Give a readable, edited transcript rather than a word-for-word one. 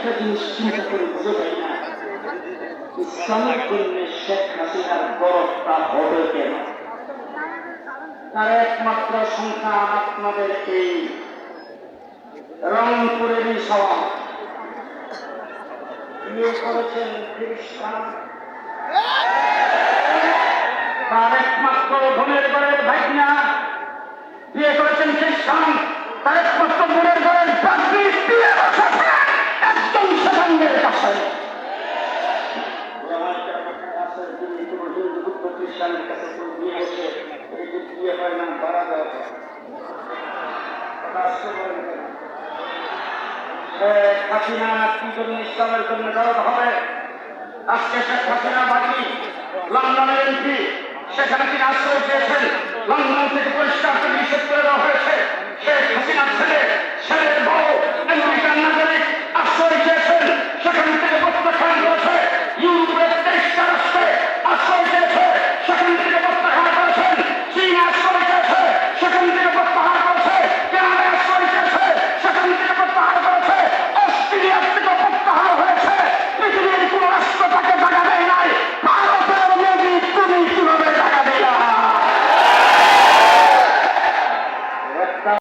একটা জিনিস চিন্তা করে বুঝে পাই না, ইসলামের জন্য শেখ হাসিনার গরবটা হবে কেন? তার একমাত্র সন্তান আপনাদের এই রংপুরেরই সওয়াল, বিয়ে করেছেন খ্রিস্টান, তার একমাত্র বোনের ঘরের ভাইনা বিয়ে করেছেন খ্রিস্টান, তার একমাত্র বোনের ঘরের চাকরি বিয়ে বসেছে একজন সেখানের কাছে। খ্রিস্টানের কাছে বিয়ে বসে বিয়ে হয় না, বাড়া দেওয়া শেখ হাসিনা কি জন্য ইসলামের জন্য দরদ হবে? আজকে শেখ হাসিনা বাড়ি লন্ডনের এমপি, সেখানে তিনি আশ্রয় পেয়েছেন, লন্ডন থেকে পরিষ্কার করে নিষেধ করে দেওয়া হয়েছে শেখ হাসিনার ছেলে, ছেলের বউ আমেরিকান